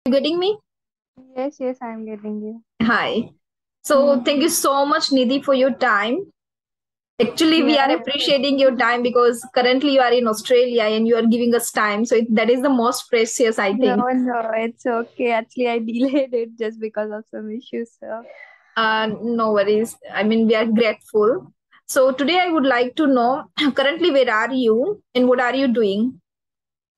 getting me? Yes, yes, I'm getting you. Hi. So Hmm. thank you so much, Nidhi, for your time. Actually, we are Yeah. appreciating your time because currently you are in Australia and you are giving us time. So that is the most precious, I No, think. no, it's okay. Actually, I delayed it just because of some issues. So No worries. I mean, we are grateful. So today I would like to know currently where are you and what are you doing?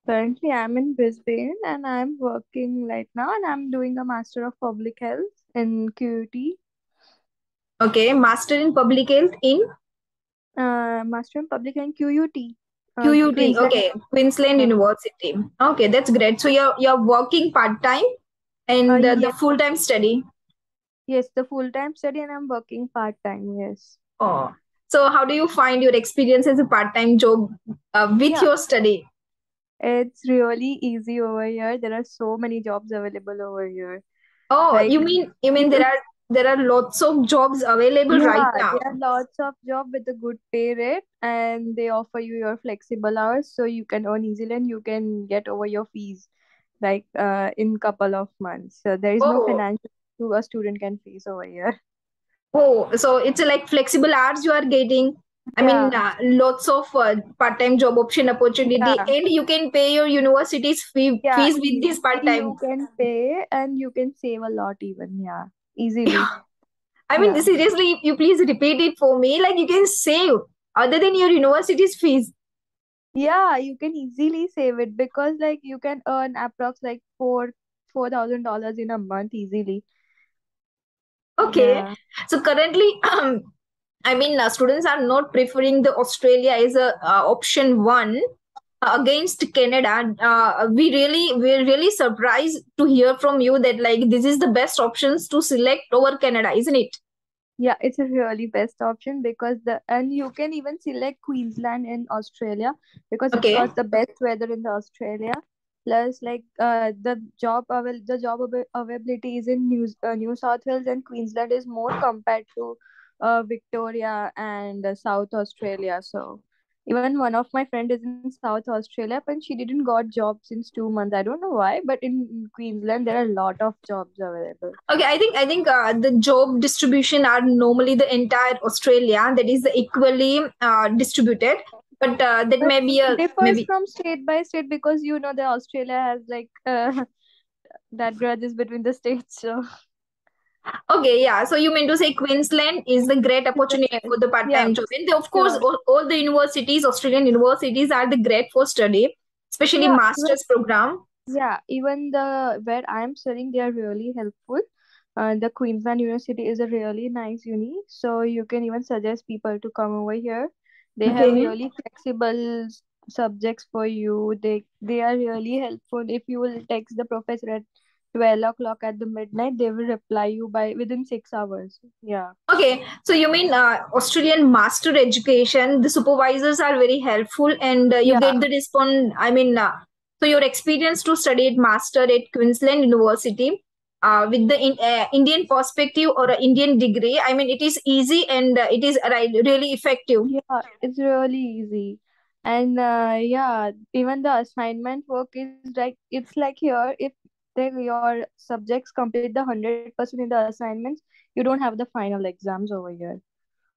currently, I'm in Brisbane and I'm working right now, and I'm doing a Master of Public Health in QUT. Okay, Master in Public Health in Master in Public Health QUT, QUT. Queensland. Okay, Queensland Yeah. University. Okay, that's great. So you're working part time and the Yes, full time study. yes, the full time study, and I'm working part time. Yes. Oh, so how do you find your experience as a part-time job with Yeah, your study? it's really easy over here. There are so many jobs available over here. Oh, Like you mean there are lots of jobs available right Yeah, now. there are lots of job with a good pay rate, and they offer you your flexible hours so you can earn easily and you can get over your fees like in couple of months. So there is no Oh, financial issue a student can face over here. oh, so it's like flexible hours you are getting. I mean, Yeah, lots of part-time job option opportunity, yeah, and you can pay your university's yeah. fees with this Easily part-time. you can pay and you can save a lot even. Yeah, easily. I mean, Yeah. seriously, you please repeat it for me. Like you can save other than your university's fees. Yeah, you can easily save it because like you can earn approx like $4,000 in a month easily. Okay, Yeah. so currently, I mean, students are not preferring the Australia as a option one against Canada. We're really surprised to hear from you that like this is the best options to select over Canada, isn't it? Yeah, it's a really best option because the and you can even select Queensland in Australia because it's Okay. got the best weather in the Australia. Plus, like the availability is in New South Wales, and Queensland is more compared to Victoria and South Australia. So even one of my friend is in South Australia, but she didn't got job since 2 months. I don't know why, but in Queensland there are a lot of jobs available. Okay, I think the job distribution are normally the entire Australia that is equally distributed, but that But may be a differs maybe. from state by state because you know the Australia has like that grudges between the states. So Okay, yeah. So you mean to say Queensland is the great is the opportunity best. for the Yeah, part-time job, and of course, sure. all the universities, Australian universities, are the great for study, especially Yeah, even masters program. even the where I'm studying, they are really helpful. The Queensland University is a really nice uni, so you can even suggest people to come over here. They have Okay. really flexible subjects for you. They are really helpful. If you will text the professor at 12 o'clock at the midnight, they will reply you by within 6 hours. Yeah. Okay, so you mean Australian master education? The supervisors are very helpful, and you Yeah. get the respond. I mean, so your experience to study at master at Queensland University with the Indian perspective or a Indian degree. I mean, it is easy and it is really effective. Yeah, it's really easy. And yeah, even the assignment work is like it's like here if your subjects complete the 100% in the assignments, you don't have the final exams over here.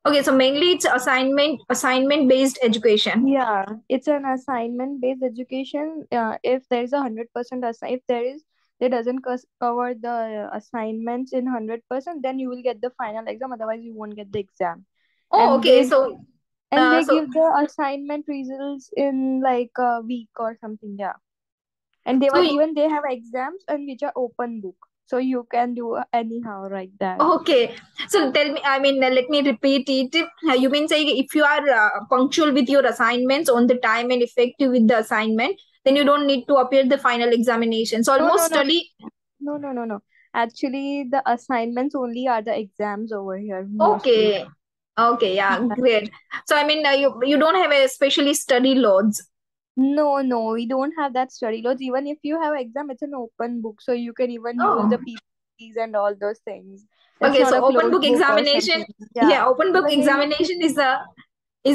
Okay, so mainly it's assignment based education. Yeah, it's an assignment based education. If there is a 100% if there doesn't cover the assignments in 100%, then you will get the final exam. Otherwise, you won't get the exam. Oh, And okay. they So, and they so give the assignment results in like a week or something. Yeah, and so they have exams and which are open book, so you can do anyhow like that. okay. So tell me, I mean, let me repeat it. You mean saying if you are punctual with your assignments on the time and effective with the assignment, then you don't need to appear the final examination. So No, almost no, no, study. no. Actually, the assignments only are the exams over here mostly. Okay. Okay. Yeah. Great. So I mean, you don't have a specially study loads. No, no, we don't have that study loads. Even if you have exam, it's an open book, so you can even use the Oh. PPTs and all those things. It's Okay. not So a open closed book book or examination. something. Yeah, Yeah. Open book even in examination is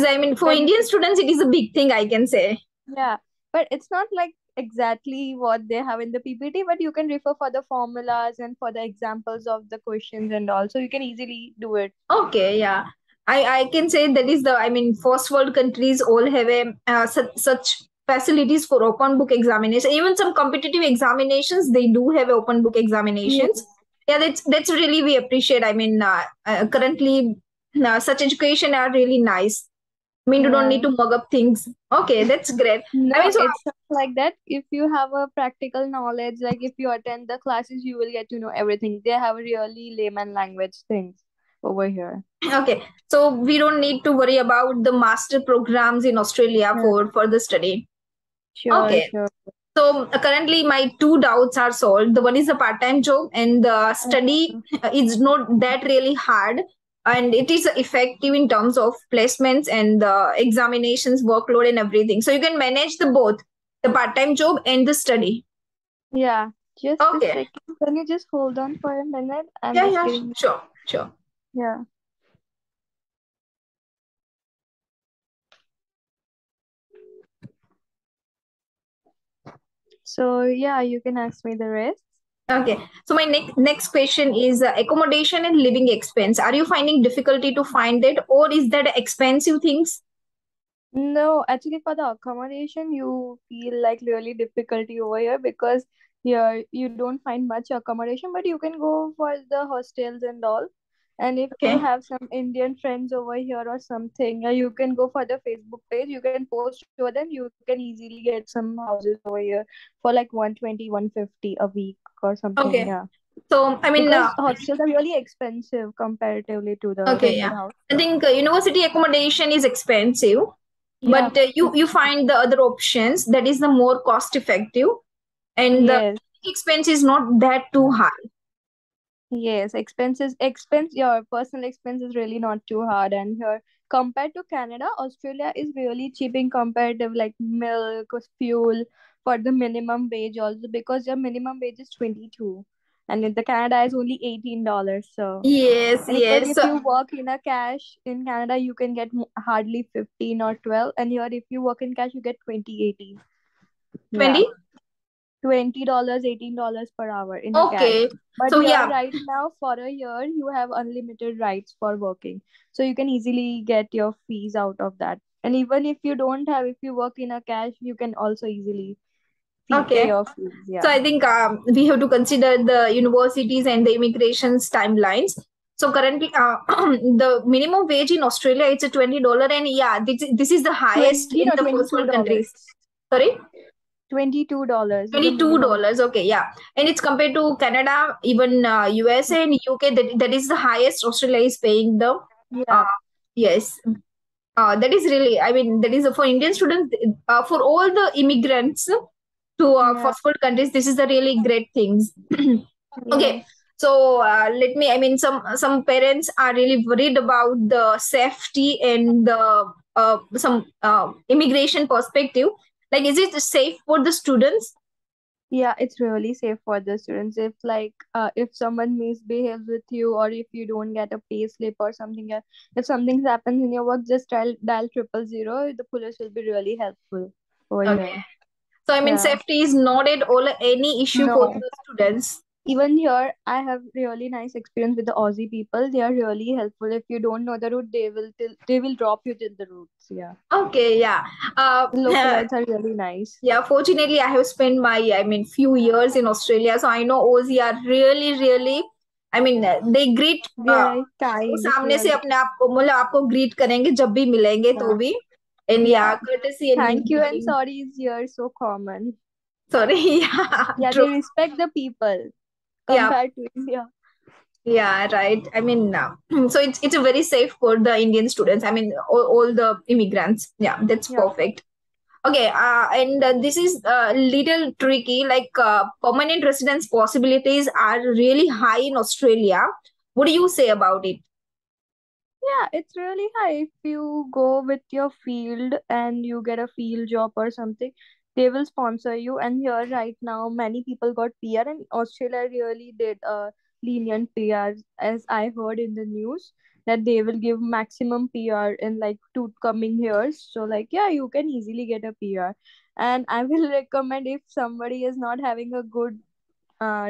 I mean for when Indian students it is a big thing I can say. yeah, but it's not like exactly what they have in the PPT, but you can refer for the formulas and for the examples of the questions and all. So you can easily do it. Okay, yeah. I can say that is the, I mean, first world countries all have a such facilities for open book examination. Even some competitive examinations, they do have open book examinations. Yes. Yeah, that's really we appreciate. I mean, currently such education are really nice. I mean, you don't need Yeah. to mug up things. Okay, that's great. I mean, No, so it's not like that. If you have a practical knowledge, like if you attend the classes, you will get to know everything. They have really layman language things over here. okay, so we don't need to worry about the master programs in Australia Yeah. for further study. Sure, Okay, sure. so currently my two doubts are solved. The one is the part-time job, and the study Uh, is not that really hard, and it is effective in terms of placements and the examinations, workload, and everything. So you can manage the both, the part-time job and the study. yeah, just a Okay. second. Can you just hold on for a minute? I'm Yeah, just yeah, getting. sure, sure. Yeah. So yeah, you can ask me the rest. Okay. So my next question is accommodation and living expense. Are you finding difficulty to find that, or is that expensive things? No, actually, for the accommodation, you feel like really difficulty over here because here you don't find much accommodation, but you can go for the hostels and all. And if you Okay. have some Indian friends over here or something, you can go for the Facebook page. You can post over them. You can easily get some houses over here for like 120, 150 a week or something. Okay. Yeah, So I mean, because hostels are really expensive comparatively to the okay, rented yeah. house. I think university accommodation is expensive, Yeah, but you find the other options that is the more cost effective, and the yes. expense is not that too high. Yes, your personal expense is really not too hard. And here, compared to Canada, Australia is really cheap in comparative, like milk, fuel for the minimum wage also because your minimum wage is 22 and in the Canada is only $18. So, Yes, and even yes. if you work in a cash in Canada, you can get hardly 15 or 12. And here, if you work in cash, you get 20, 18. Yeah. 20. $20, $18 per hour in a cash. Okay. But So here, yeah, right now, for a year, you have unlimited rights for working. So you can easily get your fees out of that. And even if you don't have, if you work in a cash, you can also easily pay okay. your fees. So Yeah. I think we have to consider the universities and the immigration's timelines. So currently, the minimum wage in Australia it's a $20, and yeah, this is the highest 20 in no, the first world countries. $22. Sorry, $22 is the minimum. $22. Okay, yeah, and it's compared to Canada, even USA and UK. That is the highest Australia is paying the. Uh, Yeah. yes, that is really. I mean, that is for Indian students. For all the immigrants to Yeah. first world countries, this is the really great things. Okay, Yes. so let me. I mean, some parents are really worried about the safety and the some immigration perspective. Like, is it safe for the students? Yeah, it's really safe for the students. If like if someone misbehaves with you or if you don't get a pay slip or something, if something happens in your work, just dial 000. The police will be really helpful over Okay, here. so I mean, Yeah. safety is not at all any issue for No. the students. Even here, I have really nice experience with the Aussie people. They are really helpful. If you don't know the route, they will drop you to the routes. Yeah. Okay, yeah. The localites are really nice. Yeah, fortunately, I have spent I mean, few years in Australia, so I know Aussie are really, really. I mean, they greet. They are वो kind, सामने से really. अपने आप को मतलब आपको greet करेंगे जब भी मिलेंगे तो Yeah. भी and yeah, Yeah. courtesy and Thank you and greeting. sorry is here so common. Sorry, yeah, Yeah, true. they respect the people Yeah, compared to India. yeah, right. I mean, so it's a very safe for the Indian students. I mean, all the immigrants. Yeah, that's Yeah. perfect. Okay, and this is a little tricky. Like permanent residence possibilities are really high in Australia. What do you say about it? Yeah, it's really high. If you go with your field and you get a field job or something, they will sponsor you. And here right now, many people got PR, and Australia really did a lenient PR, as I heard in the news that they will give maximum PR in like two coming years. So like yeah, you can easily get a PR. And I will recommend, if somebody is not having a good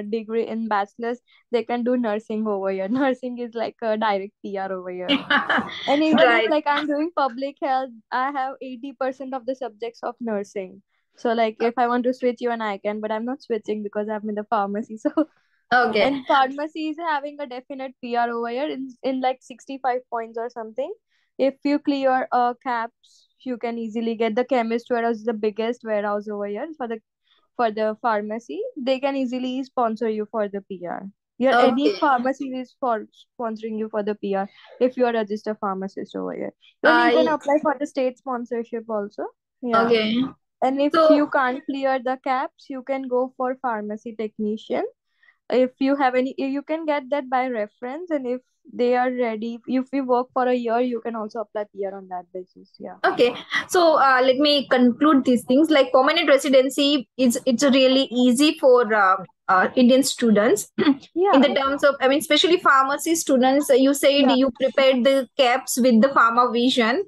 degree in bachelor's, they can do nursing over here. Nursing is like a direct PR over here. And even if Right. like I'm doing public health, I have 80% of the subjects of nursing. So like if I want to switch, even I can, but I'm not switching because I'm in the pharmacy. So Okay. and pharmacy is having a definite PR over here in like 65 points or something. If you clear caps, you can easily get. The chemist warehouse is the biggest warehouse over here for the pharmacy. They can easily sponsor you for the PR. Your any Okay. pharmacy is for sponsoring you for the PR if you are a registered pharmacist over here. Even you can I apply for the state sponsorship also. Yeah. okay. And if So you can't clear the caps, you can go for pharmacy technician. If you have any, you can get that by reference. And if they are ready, if you work for a year, you can also apply PR on that basis. Yeah. okay, so let me conclude these things. Like permanent residency is it's really easy for Indian students. In Yeah. the terms of, I mean, especially pharmacy students. You said Yeah. you prepared the caps with the pharma vision,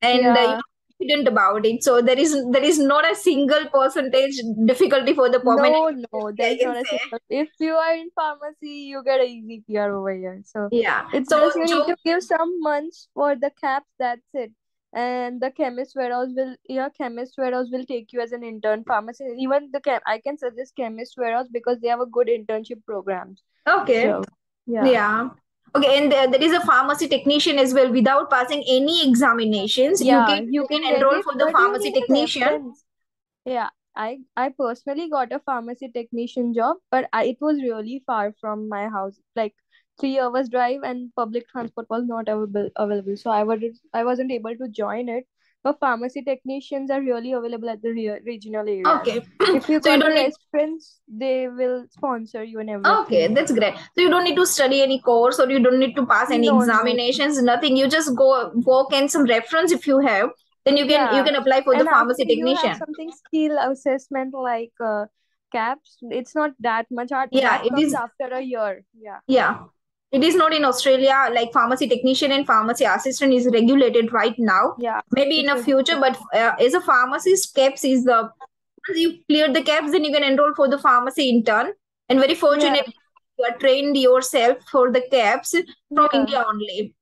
and Yeah. you're confident about it. So there is not a single percentage difficulty for the permanent No, no, residency, there I is can not a say. single. If you are in pharmacy, you get a easy PR over here. So Yeah. it's So just you need Joe, to give some months for the caps. That's it. And the chemist warehouse will, yeah, chemist warehouse will take you as an intern pharmacy. Even I can suggest chemist warehouse because they have a good internship programs. okay. So yeah, Yeah. Okay, and there is a pharmacy technician as well. Without passing any examinations, yeah, you you can can get enroll it, for the but you pharmacy need a technician. reference. Yeah, I personally got a pharmacy technician job, but it was really far from my house, like 3 hours drive, and public transport was not available. So I wasn't able to join it. But pharmacy technicians are really available at the regional areas. Okay, If you so you got a don't need. reference, they will sponsor you and Okay, everything. that's great. So you don't need to study any course, or you don't need to pass any No, no. examinations. Nothing. You just go work and some reference if you have. Then you Yeah. can apply for the And pharmacy after you have technician. something skill assessment like caps, it's not that much hard. Yeah, That it comes is. after a year. Yeah. Yeah. It is not in Australia, like pharmacy technician and pharmacy assistant is regulated right now. Yeah, Maybe in it's a a future, but as a pharmacist, CAPS is the once you clear the CAPS, then you can enroll for the pharmacy intern. And very yeah, fortunately, you are trained yourself for the CAPS from yeah, India only.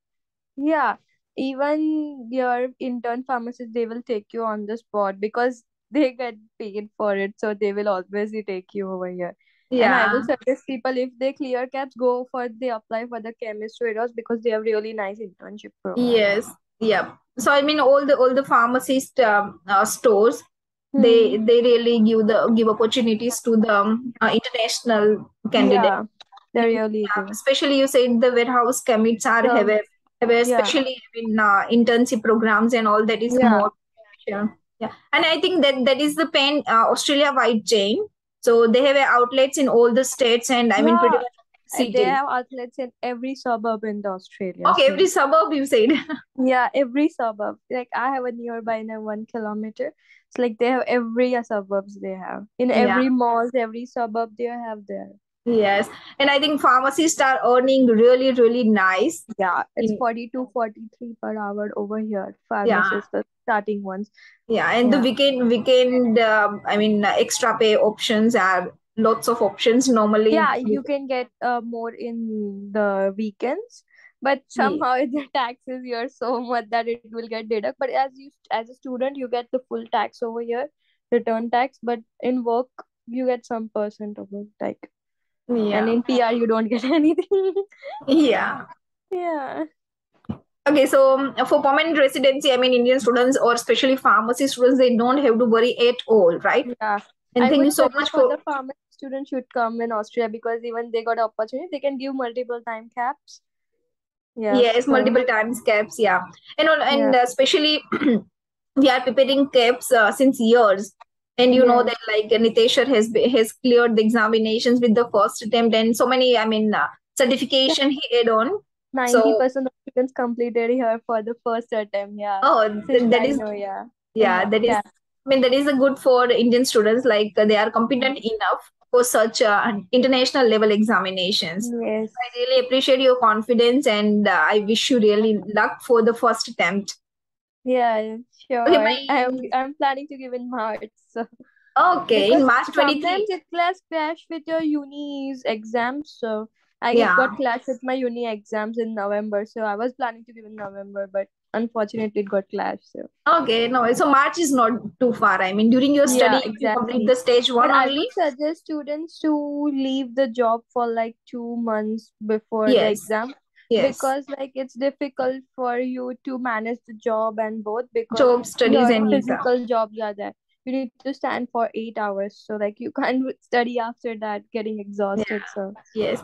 yeah. Even your intern pharmacist, they will take you on the spot because they get paid for it, so they will always take you over here. And I will Yeah. suggest people, if they clear caps, they apply for the chemist warehouse because they have really nice internship program. Yes. Yeah. So I mean, all the pharmacist stores, Hmm. they really give opportunities to the international candidates. Yeah, they really Yeah, do. especially you said the warehouse commits are So have yeah, especially in internship programs and all that is yeah, more. Yeah, yeah, and I think that is the pen Australia wide chain. So they have outlets in all the states and I mean pretty yeah. much They cities. have outlets in every suburb in the Australia. Okay, every So suburb you said. yeah, every suburb. Like I have a nearby in a 1 kilometer. It's like they have every suburbs they have. In Yeah. every malls, every suburb they have there. Yes, and I think pharmacists are earning really nice. Yeah, it's In 42, 43 per hour over here. yeah, Pharmacists, the starting ones. yeah, and the Yeah. weekend I mean extra pay options are lots of options normally. Yeah, you can get more in the weekends, but somehow the taxes here so much that it will get deduct. But as a student, you get the full tax over here, return tax. But in work, you get some percent of it, like, and Yeah. in PR, you don't get anything. Yeah. Yeah, Okay, so for permanent residency, I mean, Indian students or especially pharmacy students, they don't have to worry at all, right? yeah. And I thank you would so suggest much for for, the pharmacy students should come in Austria because even they got opportunity, they can give multiple time caps. Yeah, yes, so multiple times caps, yeah. yeah, And especially we are preparing caps since years. And you know yes. that like Nitesh sir has cleared the examinations with the first attempt and so many, I mean, certification he had on. So, 90% of students completed here for the first attempt. Yeah, oh, since that I is know, yeah, yeah, that is yeah, I mean that is a good for Indian students like they are competent enough for such international level examinations. yes. I really appreciate your confidence and I wish you really luck for the first attempt. Yeah, Okay, sure. my I'm planning to give in March. So okay in because March 23. sometimes it clash with your uni's exams. So it Yeah. got clash with my uni exams in November. So I was planning to give in November, but unfortunately it got clash. So Okay, no, so March is not too far. I mean, during your study, yeah, if you complete exactly. the stage But one I only. would suggest students to leave the job for like 2 months before the Yes, exam, yes. because like it's difficult for you to manage the job and both, because Job, studies, your and exam. physical jobs are there. You need to stand for 8 hours. So like you can't study after that getting exhausted. Yeah, So yes.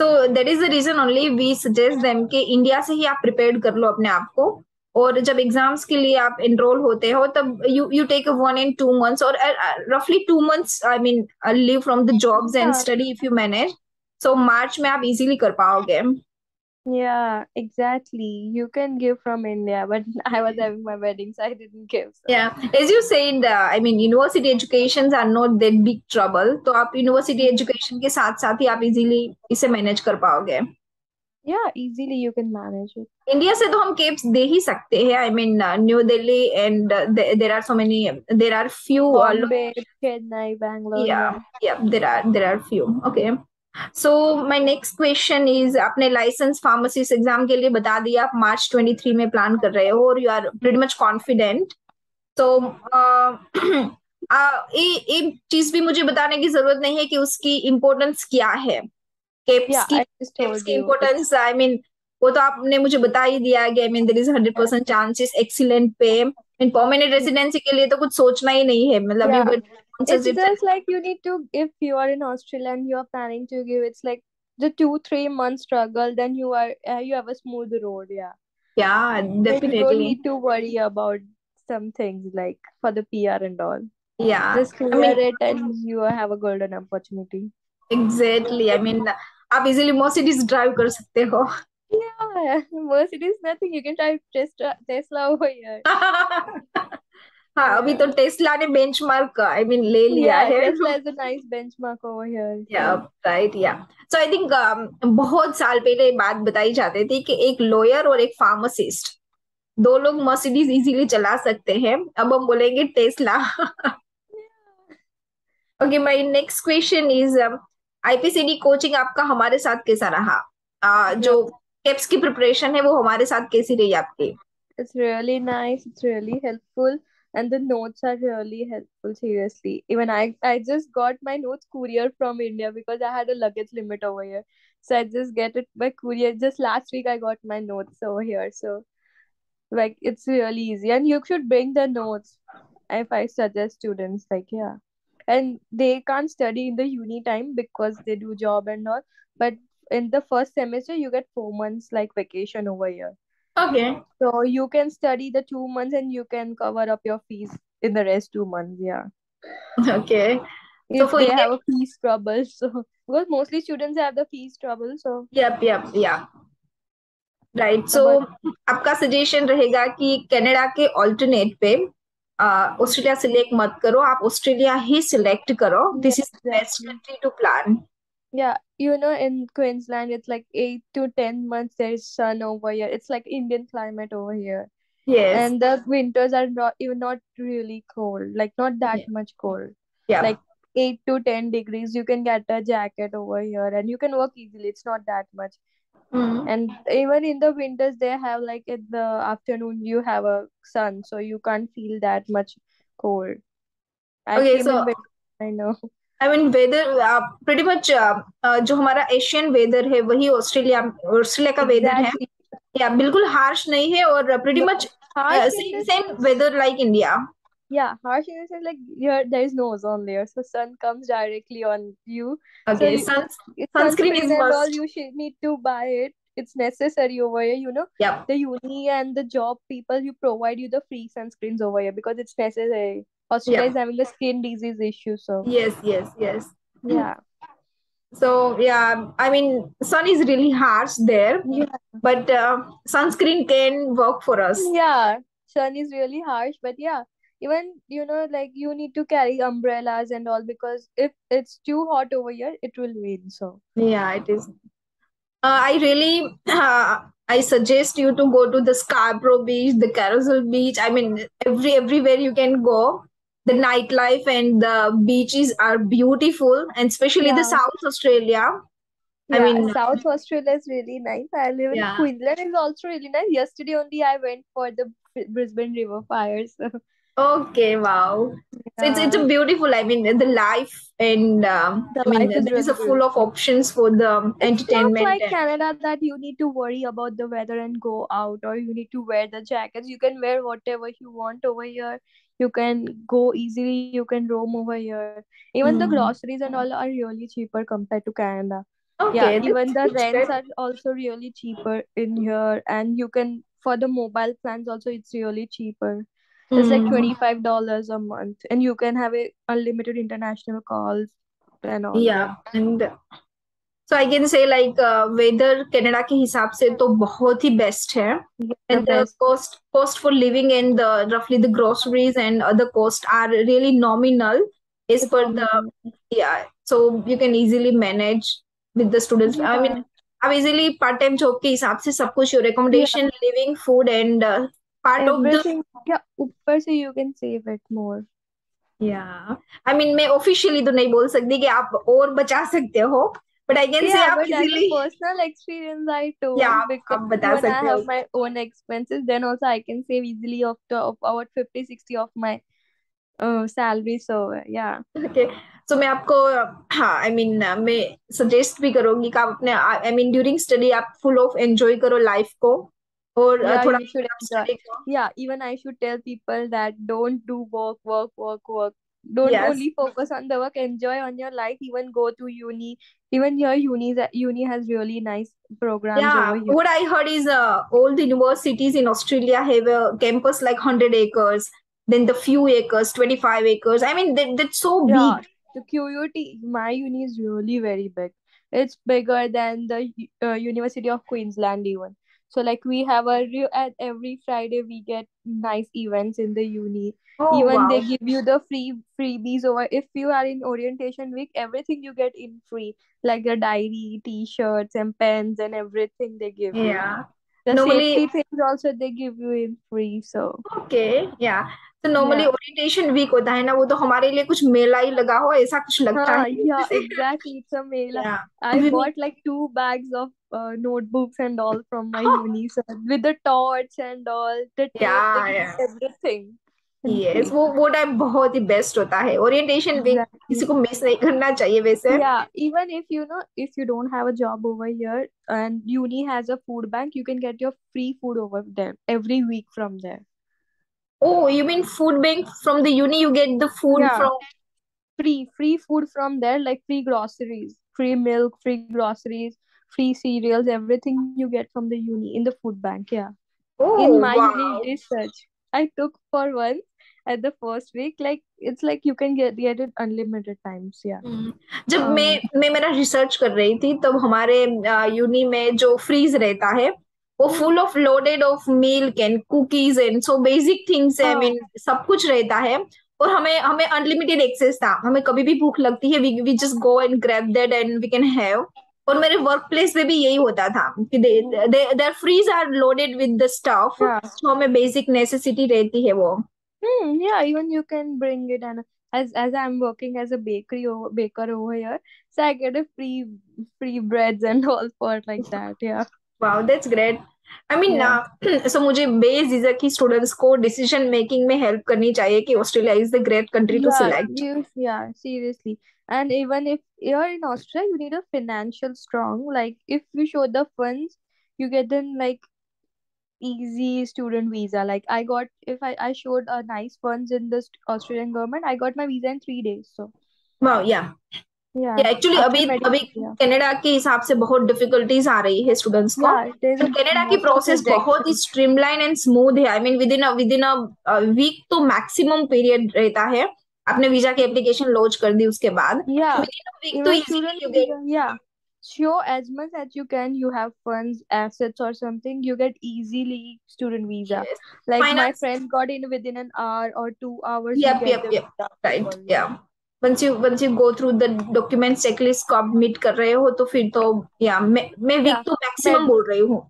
So that is the reason only we suggest them कि India से ही आप prepare कर लो अपने आप को. और जब exams के लिए आप एनरोल होते हो तब you take 1 and 2 months or roughly 2 months. I mean, leave from the jobs and yeah, study if you manage. So मार्च में आप इजीली कर पाओगे. yeah, exactly. You can give from India, but I was having my wedding, so I didn't give. So Yeah, as you said, I mean, university educations are not that big trouble. तो आप university education के साथ साथ ही आप easily इसे manage कर पाओगे. yeah, easily you can manage it. India से तो हम केप्स दे ही सकते हैं. I mean New Delhi and there are so many, there are few. Bombay, Chennai, Bangalore, या yeah. Yeah there are few. Okay. So my next question is, आपने लाइसेंस फार्मासिस्ट एग्जाम के लिए बता दिया आप मार्च 23 में प्लान कर रहे हो और you are pretty much confident. तो एक चीज भी मुझे बताने की जरूरत नहीं है कि उसकी इम्पोर्टेंस क्या है. केप्स Yeah, की I just केप्स told की you. It's importance, I mean, वो तो आपने मुझे बता ही दिया कि I mean there is 100% chances, excellent पे. इन परमानेंट रेसिडेंसी के लिए तो कुछ सोचना ही नहीं है. मतलब you yeah. Get It's sponsorship. just like you need to, if you are in Australia and you are planning to give, it's like the 2 3 months struggle, then you have a smooth road, yeah. या Then you don't definitely. need to worry about some things like for the PR and all. या Just I clear mean it and you have a golden opportunity. Exactly. I mean आप easily Mercedes drive कर सकते हो. Yeah, Mercedes nothing. You can try Tesla over here. हाँ, अभी Yeah. तो Tesla ने benchmark I mean ले लिया Yeah, है. Tesla is a nice benchmark over here. या So राइट. या सो आई थिंक बहुत साल पहले ये बात बताई जाती थी कि एक लॉयर और एक फार्मासिस्ट, दो लोग मर्सिडीज इजीली चला सकते हैं. अब हम बोलेंगे Tesla. Okay, my next question is, IPCD coaching आपका हमारे साथ कैसा रहा? yeah, जो टेप्स की प्रिपरेशन है वो हमारे साथ कैसी रही आपकी? it's really nice. It's really helpful, and the notes are really helpful. Seriously, even I just got my notes courier from India because I had a luggage limit over here, so I just get it by courier. Just last week I got my notes over here, so like it's really easy, and you should bring the notes. If I suggest students, like yeah, and they can't study in the uni time because they do job and all, but in the first semester you get 4 months like vacation over here, okay. so you can study the 2 months and you can cover up your fees in the rest 2 months. Yeah, okay. So if for they have Indian. a fees trouble, so because mostly students have the fees trouble, so yup yup yeah. Right. So but आपका suggestion रहेगा कि Canada के alternate पे Australia select मत करो, आप Australia ही select करो. yeah, this is the best exactly. Country to plan. Yeah, in Queensland, it's like 8 to 10 months. There's sun over here. It's like Indian climate over here, yes. and the winters are not really cold. Like not that much cold. या. Like 8 to 10 degrees. You can get a jacket over here, and you can work easily. It's not that much. And even in the winters, they have like in the afternoon you have a sun, so you can't feel that much cold. I okay. came so in winter. I know. I mean weather pretty much, जो हमारा Asian weather है वही Australia Australia का weather है. Exactly. Yeah बिल्कुल harsh नहीं है और pretty No, much harsh in same the same sense. Weather like India. Yeah, harsh in the sense like here there is no ozone layer, so sun comes directly on you. So okay. you, sunscreen sunscreen is and all must. you should need to buy it. It's necessary over here. या. The uni and the job people you provide you the free sunscreens over here because it's necessary. या. Australia is having the skin disease issue, so yes yes yes. yeah, So yeah, I mean, sun is really harsh there, yeah, but sunscreen can work for us. yeah. Sun is really harsh, but yeah, even like you need to carry umbrellas and all because if it's too hot over here, it will rain. So Yeah, it is. I really I suggest you to go to the Scarborough Beach, the Carousel Beach. I mean, everywhere you can go. The nightlife and the beaches are beautiful, and especially the Yeah. South Australia. I Yeah, mean, South Australia is really nice. I live in yeah. Queensland is also really nice. Yesterday only I went for the Brisbane River fires. Okay, wow. So it's Yeah, a beautiful. I mean, the life and the I mean, life is there is really a full of beautiful. options for the It's not entertainment. like Canada that you need to worry about the weather and go out, or you need to wear the jackets. You can wear whatever you want over here. You can go easily, you can roam over here. Even the Mm. groceries and all are really cheaper compared to Canada. Yeah, Okay, even the that's rents great. are also really cheaper in here, and you can for the mobile plans also it's really cheaper. It's like Mm. $25 a month, and you can have a unlimited international calls and all. Yeah, Yeah, and so I can say like weather Canada के हिसाब से तो बहुत ही best है. yeah, the And the best. cost for living and the roughly the groceries and other costs are really nominal as It's per the nominal. yeah. So you can easily manage with the students. I mean, Yeah, आप easily part time job के हिसाब से सब कुछ your yeah, accommodation, living, food and part of the everything. Yeah, ऊपर से you can save it more. yeah. I mean मैं officially तो नहीं बोल सकती कि आप और बचा सकते हो, but I can say Yeah, आप but as a easily personal experience, I yeah told because आप बता when I सकते हो. have my own expenses, then also I can save easily of about 50-60 of my salary. So yeah, okay. So मैं आपको हाँ I mean मैं suggest भी करूंगी कि आप अपने आई मीन ड्यूरिंग स्टडी आप फुल ऑफ एंजॉय करो लाइफ को और yeah, थोड़ा you should आप enjoy. स्टडी को. Yeah, even I should tell people that don't do work, work, work, work. Don't yes. only focus on the work. Enjoy on your life. Even go to uni. Even your uni has really nice programs over Yeah, here. what I heard is all the universities in Australia have a campus like 100 acres, then the few acres, 25 acres. I mean, that's so big. Yeah, the QUT, my uni is really very big. It's bigger than the University of Queensland even. So like we have at every Friday we get nice events in the uni. Oh, Even they wow. give you the freebies over if you are in orientation week, everything you get in free, like the diary, t-shirts and pens and everything they give you. Yeah. The Normally, safety things also they give you in free. So okay या तो normally yeah. Orientation week होता है ना वो तो हमारे लिए कुछ मेला ही लगा हो ऐसा कुछ लगता है Yeah, जैसे exactly. It's a mail. या I unique bought like 2 bags of notebooks and all from my uni, so with the torch and all, the tape, they give या you everything in yes free. वो time बहुत ही best होता है orientation week किसी Exactly. को miss नहीं करना चाहिए वैसे. Yeah, even if if you don't have a job over here and uni has a food bank, you can get your free food over there every week from there. Oh, you mean food bank from the uni you get the food Yeah, from. free food from there, like free groceries, free milk, free groceries, free cereals, everything you get from the uni in the food bank. Yeah. In Oh, my uni wow. it is such. I took for once at the first week, like it's like you can get it unlimited times. Yeah. जब मैं मेरा research कर रही थी तब हमारे uni में जो फ्रीज रहता है वो full of loaded of milk and cookies and so basic things I Oh, mean सब कुछ रहता है और हमें हमें अनलिमिटेड एक्सेस था हमें कभी भी भूख लगती है we just go and grab that and we can have. और मेरे वर्क प्लेस पे भी यही होता था कि their fridges are loaded with the stuff yeah. जो हमें बेसिक नेसेसिटी रहती है वो. Yeah, even you can bring it, and as I'm working as a baker over here, so I get a free breads and all for like that. Yeah. Wow that's great. I mean Yeah. So मुझे बेझिझक ही students को decision making में help करनी चाहिए कि Australia is the great country to Yeah, select. seriously. And even if you're in Australia, you need a financial strong. Like if you show the funds, you get then like easy student visa. Like I got if I showed a nice funds in the Australian government, I got my visa in 3 days. So wow या yeah, actually after अभी अभी medical, yeah, Canada के हिसाब से बहुत difficulties आ रही है students को. yeah, there's a कनाडा की most of प्रोसेस बहुत ही rejection. स्ट्रीमलाइन एंड स्मूथ है. I mean within a week तो मैक्सिमम पीरियड रहता है. आपने वीजा की एप्लीकेशन लॉन्च कर दी उसके बाद Yeah, within a week तो even easily student you get. visa, yeah. Show as much as you can, you have funds, assets, or something, you get easily student visa. Like my finance. friend got in within an hour or 2 hours, he Yep, get yep, the yep. visa Right. approval. Yeah. Yeah. once you go through the document checklist को आप meet कर रहे हो तो फिर तो या मैं वीक या तो मैक्सिमम बोल रही हूँ.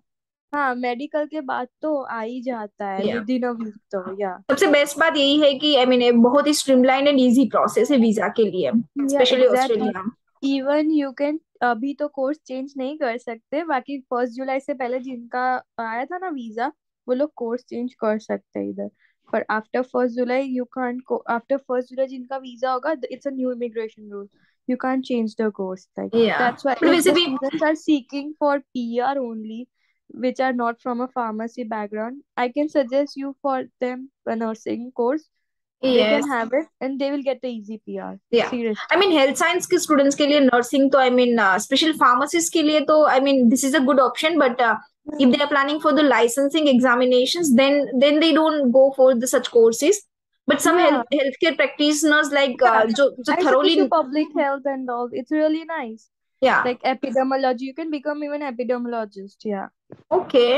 हाँ, मेडिकल के बाद तो आ ही जाता है या विद इन अ वीक तो या सबसे बेस्ट बात यही है कि आई मीन बहुत ही स्ट्रीमलाइन एंड इजी प्रोसेस है वीजा के लिए, या specially exactly. Australia. Even you can अभी तो कोर्स चेंज नहीं कर सकते, बाकी 1 जुलाई से पहले जिनका आया था ना वीजा, वो लोग कोर्स चेंज कर सकते हैं इधर। पर आफ्टर 1 जुलाई यू कांट को, आफ्टर 1 जुलाई जिनका वीजा होगा, it's a new immigration rule, you can't change the course. Like या that's why बट if वैसे the भी students are seeking for PR only, which are not from a pharmacy background, I can suggest you for them a nursing course. They can yes. have it and they will get the easy PR. या आई Seriously. Mean health science के students के लिए nursing तो I mean special pharmacist के लिए तो I mean this is a good option, but if they are planning for the licensing examinations, then they don't go for the such courses. But some Yeah. healthcare practitioners like Yeah. जो I thoroughly. suggest you public health and all. It's really nice. Yeah. Like epidemiology, you can become even epidemiologist. Yeah. Okay.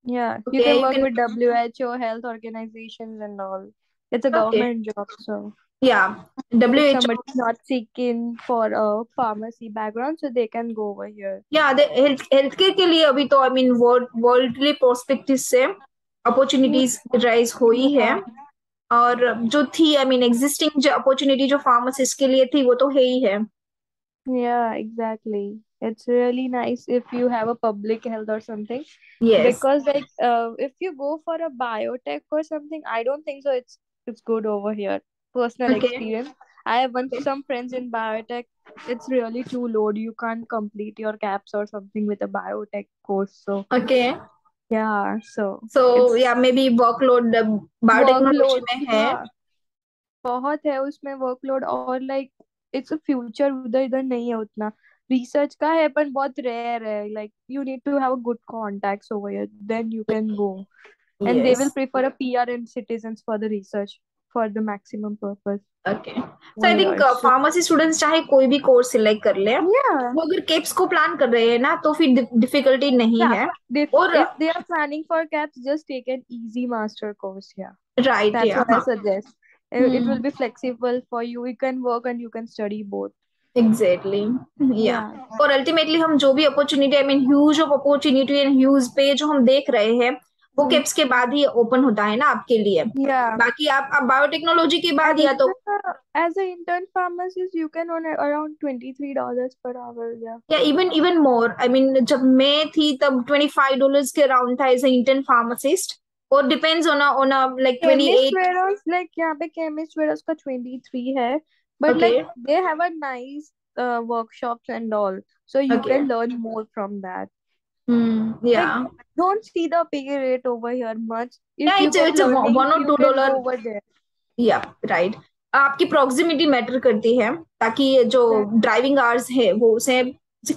Yeah. You Okay, can you work can. with WHO, health organizations and all. It's a Okay. government job, so Yeah. if WHO. somebody's not seeking for a pharmacy background, so they can go over here. या health care के लिए अभी तो I mean worldly perspective से opportunities rise हुई है. Yeah. और जो थी आई मीन एग्जिस्टिंग जो अपॉर्चुनिटी जो फार्मासिस्ट के लिए थी वो तो है ही है. Yeah, exactly. It's really nice if you have a public health or something. Yes. Because like if you go for a biotech or something, I don't think so it's good over here. Personal Okay. experience. I have Okay. some friends in biotech. It's really too load. You can't complete your caps or something with a biotech course. So Okay. yeah, so So it's yeah, maybe workload biotechnology workload. में है. हाँ, बहुत है उसमें workload, और like it's a future उधर इधर नहीं है उतना। रिसर्च का है पर बहुत रेयर है, like you need to have a good contacts over here, then you can go, and they will Yes. Prefer a PR and citizens for the research for the maximum purpose okay. So over I think here. So pharmacy students चाहे कोई भी course select कर ले, yeah, वो अगर keeps को plan कर रहे हैं ना तो फिर डिफिकल्टी नहीं yeah, है. और if they are planning for caps, just take an easy master course. Yeah, right. that's या what I हाँ. suggest. It will be flexible for you, you can work and you can study both. Exactly. या Yeah. और ultimately हम जो भी opportunity I mean huge of opportunity and huge पे जो हम देख रहे हैं वो Hmm. केप्स के बाद ही ओपन होता है ना आपके लिए. Yeah. बाकी आप बायोटेक्नोलॉजी के बाद या As तो as an intern pharmacist, you can earn around $23 per hour. Yeah. या even even more I mean जब मैं थी तब $25 के अराउंड था एज ए इंटर्न फार्मासिस्ट. और depends on like Chemist 28. warehouse, like यहाँ पे chemist warehouse का 23 है, but okay. like they have a nice workshops and all, so you okay. can learn more from that. या Like don't see the pay rate over here much. या If you get it's learning, one और you two can dollar go over there. Yeah right. आपकी proximity matter करती है ताकि ये जो driving hours है वो उसे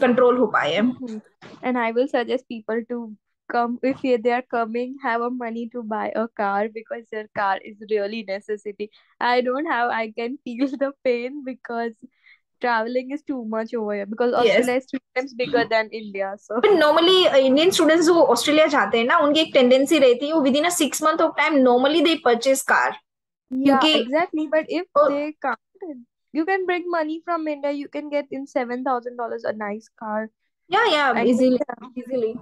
कंट्रोल हो पाए. Mhm. And I will suggest people to come, if they are coming, have a money to buy a car because their car is really necessity. I don't have, I can feel the pain because traveling is too much over here because yes. Australia is 3 times bigger than India. So but normally Indian students जो Australia जाते हैं ना उनकी एक tendency रहती है वो with in a 6 month of time normally they purchase car. yeah, क्योंकि exactly. But if they can't, you can bring money from India. You can get in $7,000 a nice car. या And easily. yeah. Easily.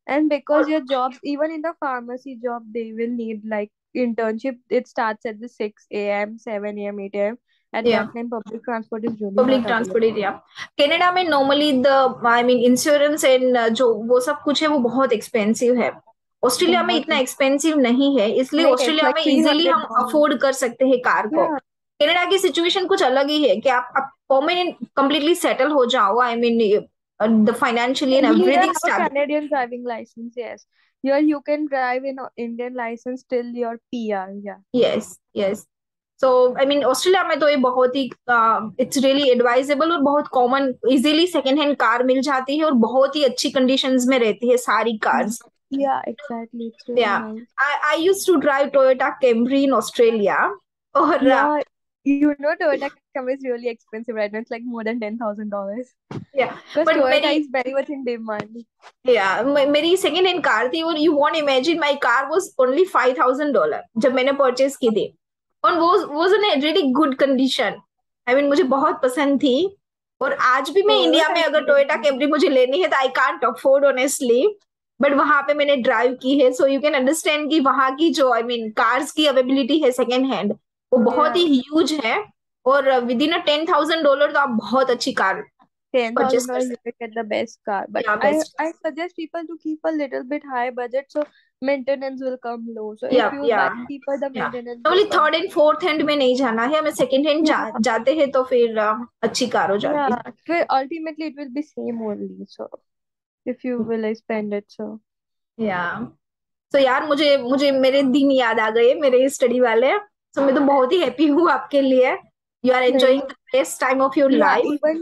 And because your jobs, even in the pharmacy job, they will need like internship. It starts at the 6 a.m., 7 a.m., 8 a.m. At या that time, public transport is really public not transport available. Area. Canada में normally the I mean insurance and जो वो सब कुछ है वो बहुत expensive है. ऑस्ट्रेलिया में बहुत इतना एक्सपेंसिव नहीं है इसलिए नहीं, it's ऑस्ट्रेलिया like में three इजीली hundred हम dollars. अफोर्ड कर सकते हैं कार को. Yeah, कनाडा की सिचुएशन कुछ अलग ही है कि आप परमानेंट कंप्लीटली सेटल हो जाओ I mean the financially and you need to everything have a stable. Canadian driving license. Yes, here you can drive in a Indian license till your PR. Yeah, yes. Yes. So I mean Australia में तो ये बहुत ही it's really advisable और बहुत common easily second hand car मिल जाती है और बहुत ही अच्छी कंडीशंस में रहती है सारी cars. yeah, exactly. It's really Yeah, nice. I used to drive Toyota Camry in Australia. और Yeah, you know Toyota Camry is really expensive right now. It's like more than $10,000 yeah, because but Toyota मेरी is very much in demand. मेरी second hand car थी और you want imagine my car was only $5,000 जब मैंने purchase की थी. और वो was in really good condition. I mean मुझे बहुत पसंद थी। और आज भी मैं Good, इंडिया में I अगर think. टोयोटा कैमरी मुझे लेनी है तो I can't afford honestly, but वहां पे मैंने ड्राइव की है, सो यू कैन अंडरस्टैंड कि वहां की जो आई मीन कार्स की अवेबिलिटी है सेकेंड हैंड, वो बहुत Yeah, ही ह्यूज है। और विद इन $10,000 तो आप बहुत अच्छी कार ten परचेस thousand कर dollars you सकते can get the best car. But हैं। या I best. I suggest people to keep a little bit high budget so maintenance will come low. So if या you या buy cheaper, the या maintenance will normally come. Third and fourth hand में नहीं जाना है हमें, second hand Yeah, जाते हैं तो फिर अच्छी कार हो जाती yeah. Well, ultimately it will be same only. So if you है। will spend it, so या तो यार मुझे मुझे मेरे दिन याद आ गए मेरे स्टडी वाले। तो मैं तो बहुत ही हैप्पी हूँ आपके लिए। You are thank enjoying the best time of your Yeah, life. even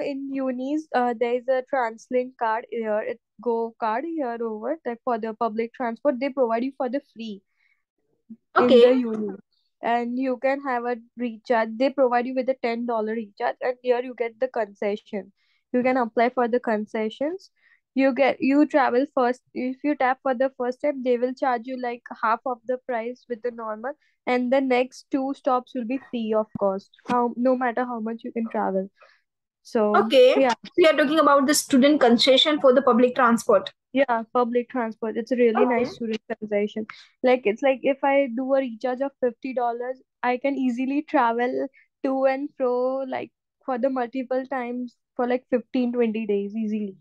in unis, there is a TransLink card here. It Go card here over like for the public transport. They provide you for the free okay. in the uni, and you can have a recharge. They provide you with a $10 recharge, and here you get the concession. You can apply for the concessions. You travel first. If you tap for the first time, they will charge you like half of the price with the normal, and the next two stops will be free of cost. How No matter how much you can travel. So okay, yeah, we are talking about the student concession for the public transport. yeah, public transport. It's a really okay. nice student concession. Like it's like if I do a recharge of $50, I can easily travel to and fro like for the multiple times for like 15-20 days easily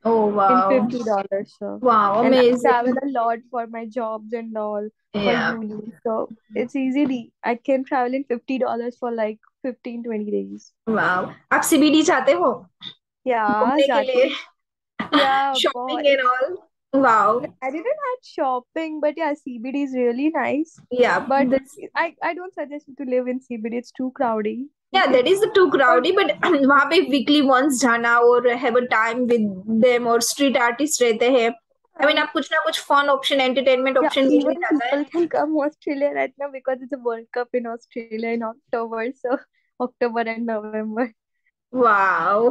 oh in wow. $50. So wow and I travel amazing. a lot for my jobs and all for या uni. So it's easily I can travel in $50 for like 15-20 days. Wow, आप CBD चाहते हो Yeah, घूमने के लिए, Zati. Yeah, shopping and it's all. Wow. I didn't had shopping, but yeah, CBD is really nice. या But I don't suggest you to live in CBD. It's too crowdy. या that It's is too for crowdy, but वहां पे weekly once जाना और have a time with them, और street artist रहते हैं। I mean uh, आप कुछ ना कुछ fun option entertainment yeah. Option मिल ही Even जाता है। people can come Australia right now because it's a World Cup in Australia in October. So October and November. Wow.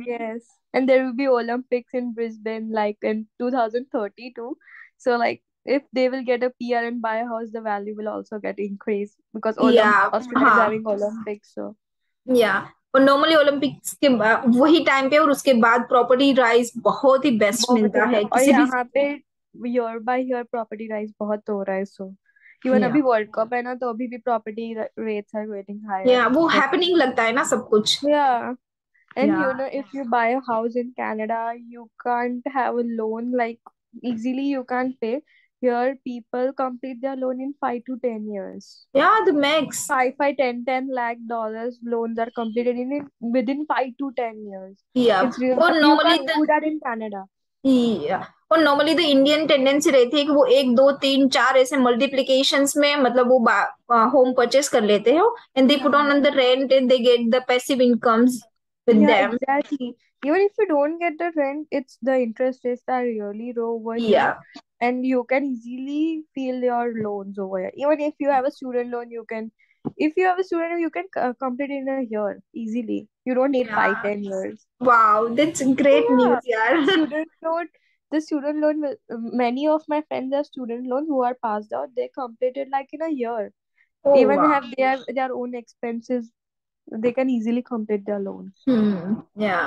Yes, and there will be Olympics in Brisbane like in 2032. So like if they will get a PR and buy a house, the value will also get increased because या Australia is हाँ, having Olympics. So. या और normally Olympics के वही time पे और उसके बाद प्रॉपर्टी राइज बहुत ही बेस्ट बहुत मिलता होता है है और किसी भी। यहाँ पे year by year property rise बहुत हो रहा है सो इवन या अभी वर्ल्ड कप है ना तो अभी भी property rates are getting higher वो सो हैपनिंग लगता है ना सब कुछ। या and या if you buy a house in Canada you can't have a loan like easily you can't pay here people complete their loan in 5 to 10 years या the max. 5 5 10 10 lakh dollars loans are completed in it within 5 to 10 years. या It's really और you normally can't do that in Canada. और normally the Indian tendency रहती है कि वो एक दो तीन चार ऐसे मल्टीप्लिकेशंस में मतलब वो होम परचेस कर लेते हो and they put Yeah. On the rent and they get the passive incomes with Yeah, them. exactly. Even if you don't get the rent, it's the interest rates are really low over या here, and you can easily feel your loans over here. Even if you have a student loan, if you have a student loan, you can complete in a year easily. You don't need या 5 10 years. Wow that's great Yeah, news यार। student loan. The student loan will, many of my friends have student loan who are passed out. They completed like in a year. Oh Even wow. have their own expenses. They can easily complete their loans. या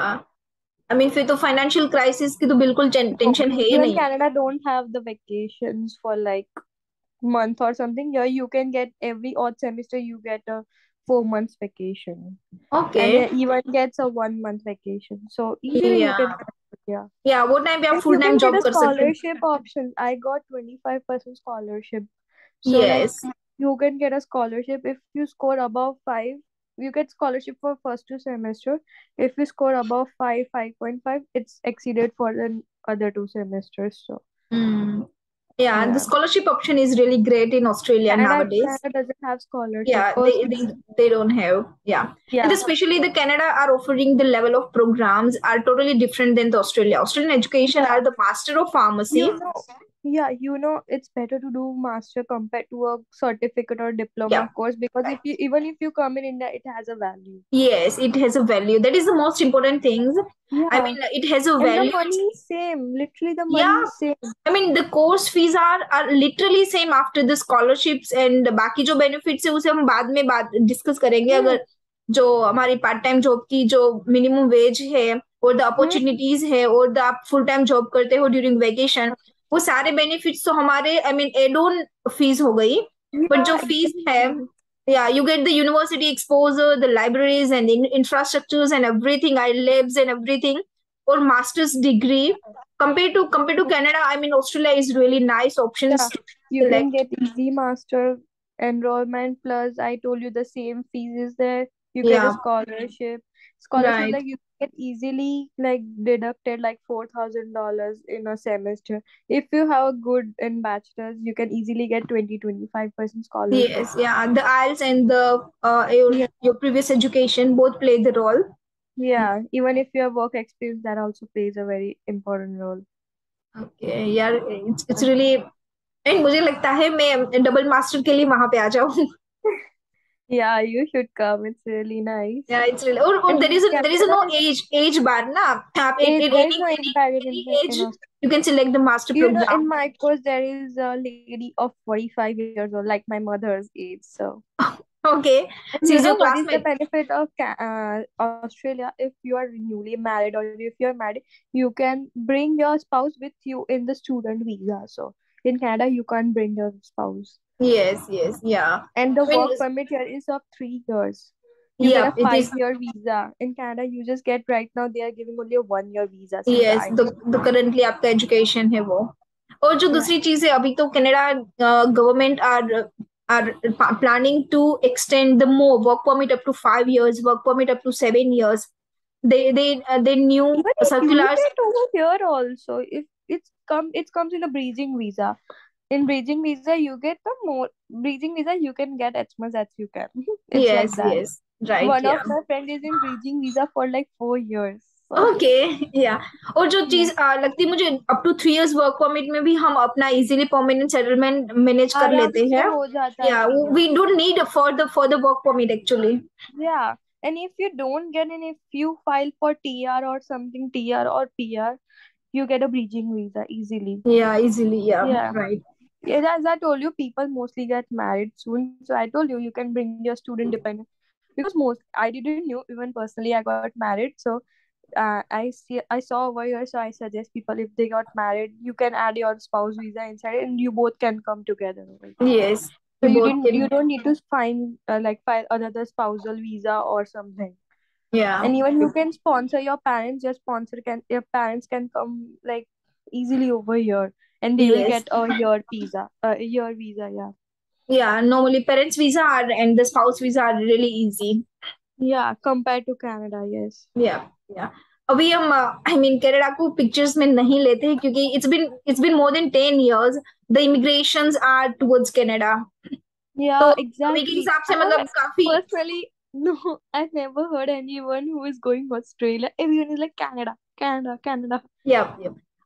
I mean फिर तो financial crisis की तो बिल्कुल No, tension है ही even नहीं। Canada don't have the vacations for like month or something. Here you can get every odd semester you get a 4 months vacation, okay. and even gets a 1 month vacation. So easily you या can yeah. या वो time पे आप And full you time can get job a कर सकते हो। scholarship option. I got 25% scholarship. So like yes. you can get a scholarship if you score above 5. You get scholarship for first two semester. If you score above 5, 5.5, it's exceeded for the other two semesters. So Yeah, the yeah. scholarship option is really great in Australia nowadays. Canada doesn't have scholarship. Yeah, First, they don't have. Yeah. And yeah, especially the Canada are offering the level of programs are totally different than the Australia. Australian education yeah. are the master of pharmacy. You know, yeah, it's better to do master compared to a certificate or Yeah. diploma course because if you even if you come in India, it has a value. Yes, it has a value. That is the most important things. I Yeah, mean, it has a and the value. money is same. Literally, the money Yeah. is same. I mean, the course fees are literally same after the scholarships and बाकी जो benefits है उसे हम बाद में बात discuss करेंगे Hmm. अगर जो हमारी पार्ट टाइम जॉब की जो मिनिमम वेज है और द Hmm? अपॉर्चुनिटीज है और द आप फुल टाइम जॉब करते हो ड्यूरिंग वेकेशन, वो सारे बेनिफिट्स तो हमारे I mean add on fees हो गई। बट जो Yeah, फीस है, exactly. या you get the university exposure, the libraries and infrastructures and everything, I labs and everything, और masters degree compared to Canada. I mean, Australia is really nice options Yeah, to you can select. get easy master enrollment plus I told you the same fees is there. You get a Yeah, scholarship. Scholarship right. like you get easily like deducted like $4,000 in a semester. If you have a good in bachelor's, you can easily get 20-25% scholarship. Yes, yeah. The IELTS and the Yeah, your previous education both play the role. yeah. Even if you have work experience, that also plays a very important role. Okay, यार, it's really, and मुझे लगता है मैं double master के लिए वहां पे आ जाऊँ. Yeah, you should come. It's really nice. Yeah, it's really, और And there is a Canada no is age bar ना. आप there is no age barrier any age in us. you can select the master You know, program. in my course, there is a lady of 45 years old, like my mother's age. So, Okay, and you she's know your what is the classmate. benefit of Australia? If you are newly married or if you're married, you can bring your spouse with you in the student visa. So, in Canada, you can't bring your spouse. Yes, yes, yeah. And the I mean, work permit here is of 3 years. You get yeah, a it is. 5 year visa. In Canada, you just get right now, they are giving only a 1 year visa since yes, I. The currently आपका education है वो. और जो Yeah. दूसरी चीज है, अभी तो Canada government are planning to extend the more work permit up to 5 years, work permit up to 7 years. They new Even you circulars. get over here also. If it comes in a bridging visa. In bridging visa, you get the more bridging visa. You can get as much as you can. It's Yes, like that. yes, right, One of yeah. my friend is in bridging visa for like 4 years. So okay, yeah. और जो yeah, चीज लगती है मुझे, up to 3 years work permit में भी हम अपना इजीली परमानेंट सेटलमेंट मैनेज कर आराम लेते से हैं. हो जाता है yeah, PR. We don't need for the work permit actually. Yeah, and if you don't get and if you file for TR or something, TR or PR, you get a bridging visa easily. या, easily, या, Yeah. Right. Yeah, as I told you, people mostly get married soon. So I told you, you can bring your student dependent because most I didn't knew even personally I got married. So I saw over here. So I suggest people if they got married, you can add your spouse visa inside and you both can come together over here. Yes, So you both you can. don't need to find like file another spousal visa or something. Yeah, And even you can sponsor your parents. Your parents can come like easily over here, and they will yes, get a year visa. Yeah, yeah. Normally, parents' visa are and the spouse visa are really easy. yeah. Compared to Canada, yes. Yeah, yeah. अभी हम I mean Canada को pictures में नहीं लेते हैं क्योंकि it's been more than 10 years. The immigrations are towards Canada. तो Yeah, अभी के exactly. हिसाब से I मतलब काफी. personally, no, I've never heard anyone who is going Australia. Everyone is like Canada, Canada, Canada. या,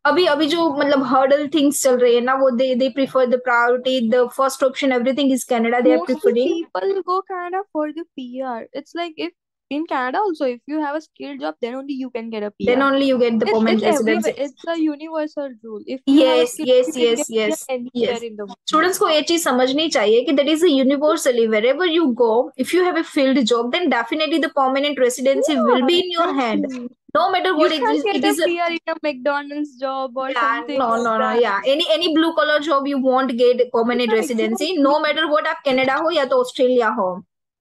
अभी अभी जो मतलब हर्डल थिंग्स चल रही है ना, वो they prefer the priority, the first option, everything is Canada they are Mostly preferring. people go Canada for the PR. It's like if in Canada also, if you have a skilled job, then only you can get a Then PR. only you get the It's permanent everywhere. residency. It's a universal rule. If you have a Yes, skill, yes, you can yes, get PR yes, anywhere yes. in the world. Students को ये चीज समझनी चाहिए कि that is universally wherever you go, if you have a field job then definitely the permanent residency will Yeah, be in your hand. exactly. No matter You what it can is, get it a is a. PR in a McDonald's job or Yeah, something no, like no, no, that. yeah, any blue collar job you won't get permanent Yeah, residency, no exactly. matter what, आप Canada हो या तो Australia हो.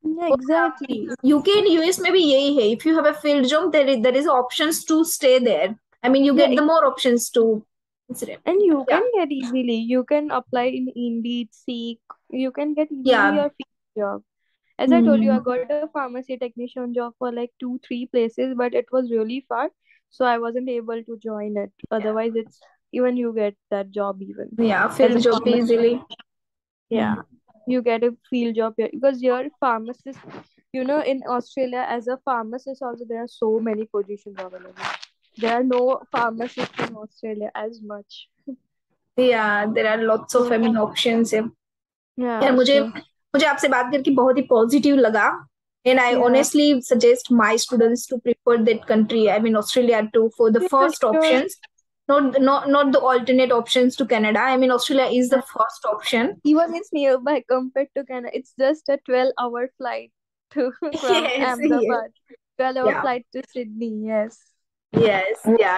Yeah, और exactly. UK and US में भी यही है, if you have a field job there is options to stay there. I mean, you Yeah, get the more options to. and you can Yeah, get easily. You can apply in Indeed, Seek. You can get easily yeah. your job. As I told you, I Hmm. got a pharmacy technician job for like 2-3 places, but it was really far, so I wasn't able to join it. Otherwise, it's even you get that job even Yeah, as field a job pharmacist. easily. Yeah, you get a field job here because you're pharmacist. You know, in Australia, as a pharmacist, also there are so many positions available. There are no pharmacists in Australia as much. Yeah, there are lots of, So I mean, options है. यार, yeah, मुझे so मुझे आपसे बात करके बहुत ही positive लगा. And I yeah, honestly suggest my students to prefer that country, I mean Australia, too, for the yeah, first sure. options, not the alternate options to Canada. I mean, Australia is the first option. Even it's nearby compared to Canada. It's just a 12-hour flight. to from Yes, yes, Ahmedabad. 12-hour yeah, flight to Sydney. Yes. yes, yeah.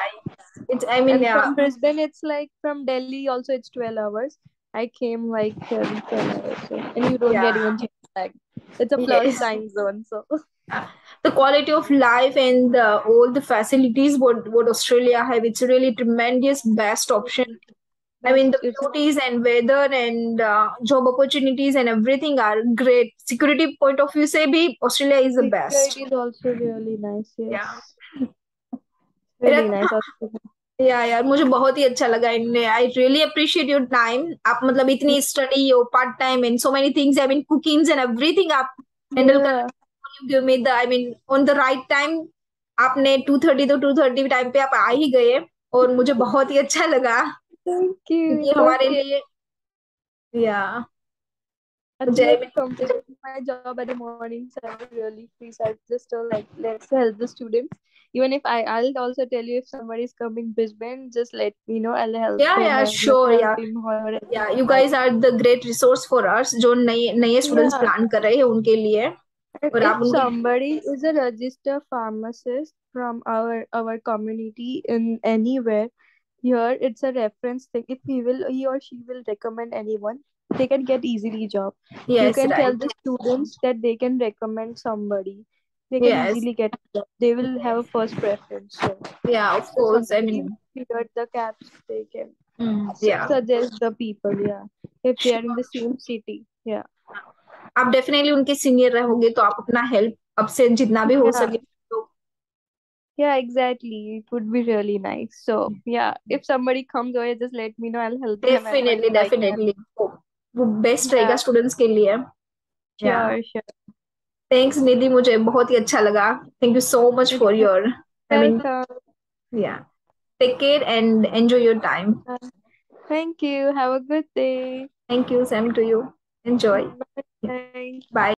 It's, I mean, And yeah, from Brisbane, it's like from Delhi. Also, it's 12 hours. I came like 12 hours, so, and you don't yeah, get even jet lag. It's a plus yes. time zone. So The quality of life and all the facilities what Australia have, it's really tremendous best option. I mean, best. the It's beauties and weather and job opportunities and everything are great. Security point of view, say, bhi Australia is the best. security is also really nice. Yeah. Yes, मेरा really nice. Also, या यार मुझे बहुत ही अच्छा लगा इनने I really appreciate your time आप मतलब इतनी स्टडी हो part time and so many things I mean cookings and everything आप हैंडल कर yeah. Give me the I mean on the right time आपने 2:30 तो 2:30 टाइम पे आप आ ही गए और मुझे बहुत ही अच्छा लगा Thank you. क्योंकि It's हमारे okay. लिए या At मुझे आई just mean completed my job at the morning, so I was really free. So I just told like let's help the students. Even if I'll also tell you if somebody is coming Brisbane, just let me know. I'll help him yeah and sure help him however yeah I you can. Guys are the great resource for us जो नए नए students Yeah. Plan कर रहे हैं उनके लिए And और आप if उनकी somebody is a registered pharmacist from our community in anywhere, here it's a reference thing. If he or she will recommend anyone, they can get easily job. You yes can tell right the students that they can recommend somebody. They can yes easily get job. They will have a first preference. So, या of so course I somebody mean cleared the caps, they can या suggest the people. Yeah, if they are in the same city. Yeah. आप definitely उनके senior रहोगे तो आप अपना help अब से जितना भी हो Yeah. सके तो Yeah, exactly. It would be really nice. So, yeah, if somebody comes over, just let me know. I'll help them as much definitely as I can. Definitely वो बेस्ट रहेगा Yeah, स्टूडेंट्स के लिए या sure, sure. Thanks निधि मुझे बहुत ही अच्छा लगा thank you so much It's for your I mean welcome. Yeah take care and enjoy your time Thank you. Have a good day. Thank you same to you enjoy Bye. Bye